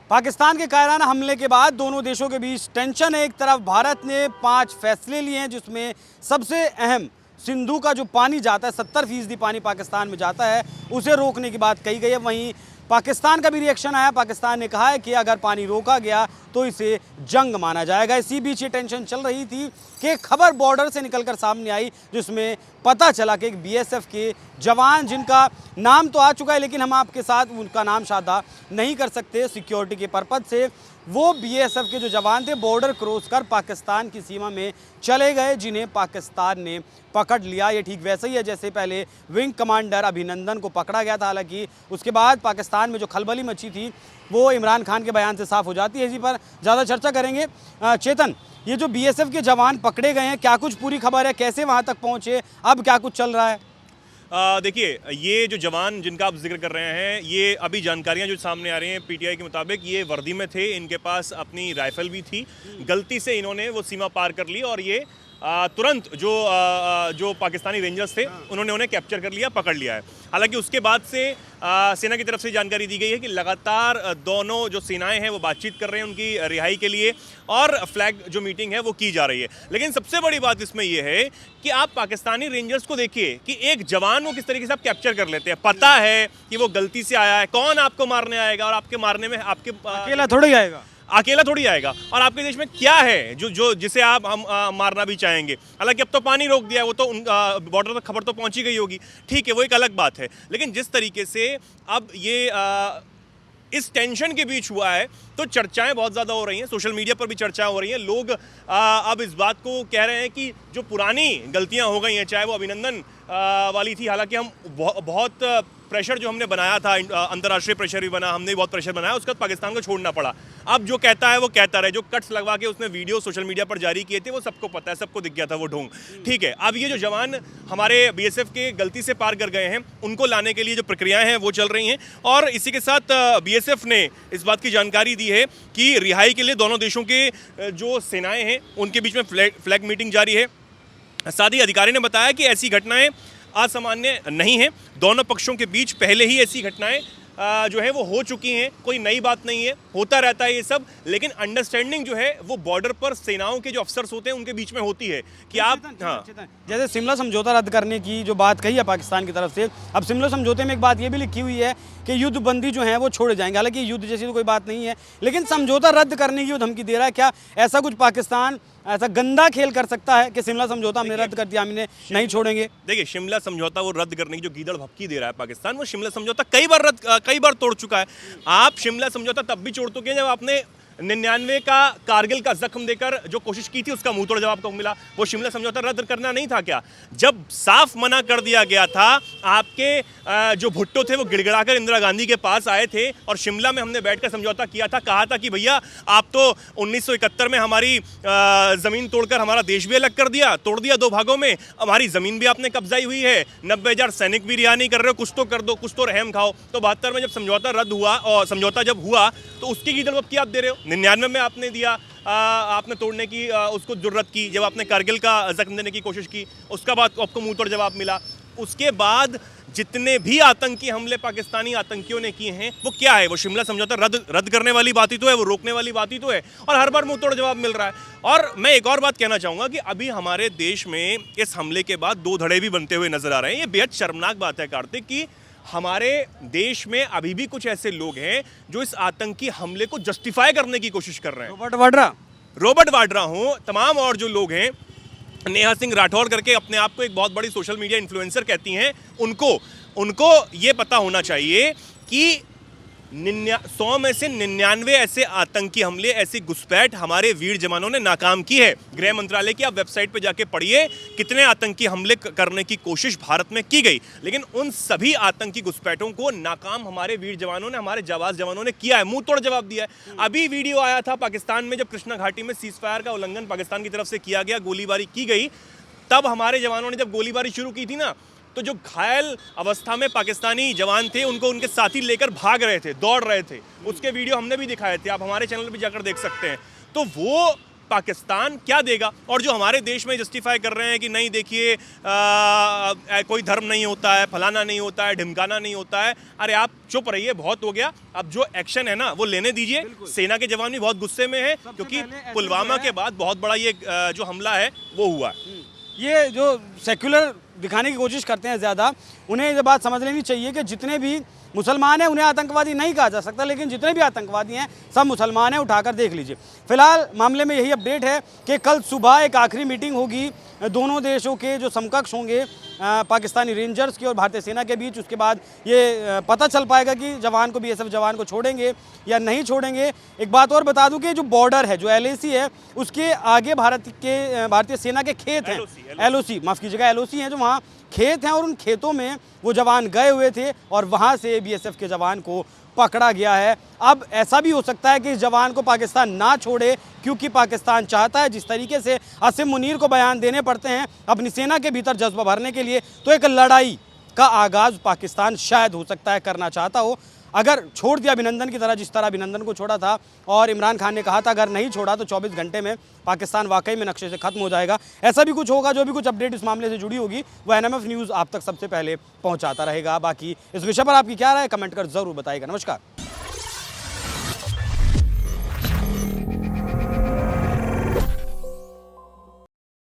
पाकिस्तान के कायराना हमले के बाद दोनों देशों के बीच टेंशन है। एक तरफ भारत ने 5 फैसले लिए हैं, जिसमें सबसे अहम सिंधु का जो पानी जाता है, 70% पानी पाकिस्तान में जाता है, उसे रोकने की बात कही गई है। वहीं पाकिस्तान का भी रिएक्शन आया। पाकिस्तान ने कहा है कि अगर पानी रोका गया तो इसे जंग माना जाएगा। इसी बीच ये टेंशन चल रही थी कि खबर बॉर्डर से निकलकर सामने आई, जिसमें पता चला कि एक बीएसएफ के जवान, जिनका नाम तो आ चुका है लेकिन हम आपके साथ उनका नाम साझा नहीं कर सकते सिक्योरिटी के पर्पज से, वो बीएसएफ के जो जवान थे बॉर्डर क्रॉस कर पाकिस्तान की सीमा में चले गए, जिन्हें पाकिस्तान ने पकड़ लिया। ये ठीक वैसे ही है जैसे पहले विंग कमांडर अभिनंदन को पकड़ा गया था। हालांकि उसके बाद पाकिस्तान में जो खलबली मची थी वो इमरान खान के बयान से साफ हो जाती है। इसी पर ज़्यादा चर्चा करेंगे। चेतन, ये जो बीएसएफ के जवान पकड़े गए हैं, क्या कुछ पूरी खबर है, कैसे वहाँ तक पहुँचे, अब क्या कुछ चल रहा है? देखिए, ये जो जवान जिनका आप जिक्र कर रहे हैं, ये अभी जानकारियां जो सामने आ रही हैं पीटीआई के मुताबिक, ये वर्दी में थे, इनके पास अपनी राइफल भी थी। गलती से इन्होंने वो सीमा पार कर ली और ये तुरंत जो पाकिस्तानी रेंजर्स थे उन्होंने उन्हें कैप्चर कर लिया, पकड़ लिया है। हालांकि उसके बाद से सेना की तरफ से जानकारी दी गई है कि लगातार दोनों जो सेनाएं हैं वो बातचीत कर रहे हैं उनकी रिहाई के लिए, और फ्लैग जो मीटिंग है वो की जा रही है। लेकिन सबसे बड़ी बात इसमें यह है कि आप पाकिस्तानी रेंजर्स को देखिए कि एक जवान को किस तरीके से आप कैप्चर कर लेते हैं। पता है कि वो गलती से आया है, कौन आपको मारने आएगा, और आपके मारने में आपके अकेला थोड़ी आएगा, अकेला थोड़ी आएगा। और आपके देश में क्या है जो जिसे आप हम मारना भी चाहेंगे। हालांकि अब तो पानी रोक दिया है, वो तो बॉर्डर तक खबर तो पहुंची गई होगी, ठीक है, वो एक अलग बात है। लेकिन जिस तरीके से अब ये इस टेंशन के बीच हुआ है, तो चर्चाएं बहुत ज़्यादा हो रही हैं, सोशल मीडिया पर भी चर्चाएं हो रही हैं। लोग अब इस बात को कह रहे हैं कि जो पुरानी गलतियां हो गई हैं, चाहे वो अभिनंदन वाली थी, हालांकि हम बहुत प्रेशर जो हमने बनाया था, अंतर्राष्ट्रीय प्रेशर भी बना, हमने भी बहुत प्रेशर बनाया, उसके बाद पाकिस्तान को छोड़ना पड़ा। अब जो कहता है वो कहता रहे। जो कट्स लगवा के उसने वीडियो सोशल मीडिया पर जारी किए थे वो सबको पता है, सबको दिख गया था वो ढोंग, ठीक है। अब ये जो जवान हमारे बीएसएफ के गलती से पार कर गए हैं, उनको लाने के लिए जो प्रक्रियाएं हैं वो चल रही हैं। और इसी के साथ बीएसएफ ने इस बात की जानकारी दी है कि रिहाई के लिए दोनों देशों के जो सेनाएं हैं उनके बीच में फ्लैग मीटिंग जारी है। साथ ही अधिकारी ने बताया कि ऐसी घटनाएं असामान्य नहीं है, दोनों पक्षों के बीच पहले ही ऐसी घटनाएं जो है वो हो चुकी हैं, कोई नई बात नहीं है, होता रहता है ये सब। लेकिन अंडरस्टैंडिंग जो है वो बॉर्डर पर सेनाओं के जो अफसर्स होते हैं उनके बीच में होती है कि आप जैसे शिमला समझौता रद्द करने की जो बात कही है पाकिस्तान की तरफ से, अब शिमला समझौते में एक बात ये भी लिखी हुई है कि युद्ध बंदी जो है वो छोड़े जाएंगे। हालांकि युद्ध जैसी तो कोई बात नहीं है, लेकिन समझौता रद्द करने की वो धमकी दे रहा है। क्या ऐसा कुछ पाकिस्तान ऐसा गंदा खेल कर सकता है कि शिमला समझौता हमने रद्द कर दिया, हमने नहीं छोड़ेंगे? देखिए, शिमला समझौता वो रद्द करने की जो गीदड़ भपकी दे रहा है पाकिस्तान, वो शिमला समझौता कई बार तोड़ चुका है। आप शिमला समझौता तब भी तोड़ चुके हैं जब आपने 99 का कारगिल का जख्म देकर जो कोशिश की थी उसका मुंह तोड़ जवाब आपको मिला। वो शिमला समझौता रद्द करना नहीं था क्या? जब साफ मना कर दिया गया था, आपके जो भुट्टो थे वो गिड़गिड़ाकर इंदिरा गांधी के पास आए थे और शिमला में हमने बैठकर समझौता किया था, कहा था कि भैया आप तो 1971 में हमारी ज़मीन तोड़कर हमारा देश भी अलग कर दिया, तोड़ दिया 2 भागों में, हमारी ज़मीन भी आपने कब्जाई हुई है, 90,000 सैनिक भी रिहा नहीं कर रहे हो, कुछ तो कर दो, कुछ तो रहम खाओ। तो 72 में जब समझौता रद्द हुआ और समझौता जब हुआ तो उसकी गीदड़ भपकी आप दे रहे हो। 99 में आपने दिया, आपने तोड़ने की उसको जरूरत की, जब आपने कारगिल का जख्म देने की कोशिश की, उसका बाद आपको मुंह तोड़ जवाब मिला। उसके बाद जितने भी आतंकी हमले पाकिस्तानी आतंकियों ने किए हैं वो क्या है? वो शिमला समझौता रद्द करने वाली बात ही तो है, वो रोकने वाली बात ही तो है, और हर बार मुंह तोड़ जवाब मिल रहा है। और मैं एक और बात कहना चाहूँगा कि अभी हमारे देश में इस हमले के बाद 2 धड़े भी बनते हुए नजर आ रहे हैं। ये बेहद शर्मनाक बात है कार्तिक, कि हमारे देश में अभी भी कुछ ऐसे लोग हैं जो इस आतंकी हमले को जस्टिफाई करने की कोशिश कर रहे हैं। रॉबर्ट वाड्रा हो, तमाम और जो लोग हैं, नेहा सिंह राठौर करके अपने आप को एक बहुत बड़ी सोशल मीडिया इन्फ्लुएंसर कहती हैं, उनको ये पता होना चाहिए कि 100 में से 99 ऐसे आतंकी हमले, ऐसी घुसपैठ हमारे वीर जवानों ने नाकाम की है। गृह मंत्रालय की आप वेबसाइट पर जाके पढ़िए कितने आतंकी हमले करने की कोशिश भारत में की गई, लेकिन उन सभी आतंकी घुसपैठों को नाकाम हमारे वीर जवानों ने, हमारे जाबाज जवानों ने किया है, मुंह तोड़ जवाब दिया है। अभी वीडियो आया था पाकिस्तान में, जब कृष्णा घाटी में सीज फायर का उल्लंघन पाकिस्तान की तरफ से किया गया, गोलीबारी की गई, तब हमारे जवानों ने जब गोलीबारी शुरू की थी ना, तो जो घायल अवस्था में पाकिस्तानी जवान थे उनको उनके साथी लेकर भाग रहे थे, दौड़ रहे थे, उसके वीडियो हमने भी दिखाए थे, आप हमारे चैनल पर जाकर देख सकते हैं। तो वो पाकिस्तान क्या देगा। और जो हमारे देश में जस्टिफाई कर रहे हैं कि नहीं देखिए कोई धर्म नहीं होता है, फलाना नहीं होता है, ढिमकाना नहीं होता है, अरे आप चुप रहिए, बहुत हो गया। अब जो एक्शन है ना वो लेने दीजिए। सेना के जवान भी बहुत गुस्से में है क्योंकि पुलवामा के बाद बहुत बड़ा ये जो हमला है वो हुआ है। ये जो सेक्युलर दिखाने की कोशिश करते हैं ज़्यादा, उन्हें ये बात समझ लेनी चाहिए कि जितने भी मुसलमान हैं उन्हें आतंकवादी नहीं कहा जा सकता, लेकिन जितने भी आतंकवादी हैं सब मुसलमान हैं, उठाकर देख लीजिए। फिलहाल मामले में यही अपडेट है कि कल सुबह एक आखिरी मीटिंग होगी दोनों देशों के जो समकक्ष होंगे पाकिस्तानी रेंजर्स की और भारतीय सेना के बीच। उसके बाद ये पता चल पाएगा कि जवान को, बीएसएफ जवान को छोड़ेंगे या नहीं छोड़ेंगे। एक बात और बता दूं कि जो बॉर्डर है, जो एलएसी है, उसके आगे भारतीय सेना के खेत हैं, एलओसी माफ़ कीजिएगा, एलओसी हैं, जो वहाँ खेत हैं और उन खेतों में वो जवान गए हुए थे और वहाँ से बीएसएफ के जवान को पकड़ा गया है। अब ऐसा भी हो सकता है कि इस जवान को पाकिस्तान ना छोड़े, क्योंकि पाकिस्तान चाहता है, जिस तरीके से आसिम मुनीर को बयान देने पड़ते हैं अपनी सेना के भीतर जज्बा भरने के लिए, तो एक लड़ाई का आगाज़ पाकिस्तान शायद हो सकता है करना चाहता हो। अगर छोड़ दिया अभिनंदन की तरह, जिस तरह अभिनंदन को छोड़ा था, और इमरान खान ने कहा था अगर नहीं छोड़ा तो 24 घंटे में पाकिस्तान वाकई में नक्शे से खत्म हो जाएगा, ऐसा भी कुछ होगा। जो भी कुछ अपडेट इस मामले से जुड़ी होगी वो एनएमएफ न्यूज़ आप तक सबसे पहले पहुंचाता रहेगा। बाकी इस विषय पर आपकी क्या राय, कमेंट कर ज़रूर बताइएगा। नमस्कार।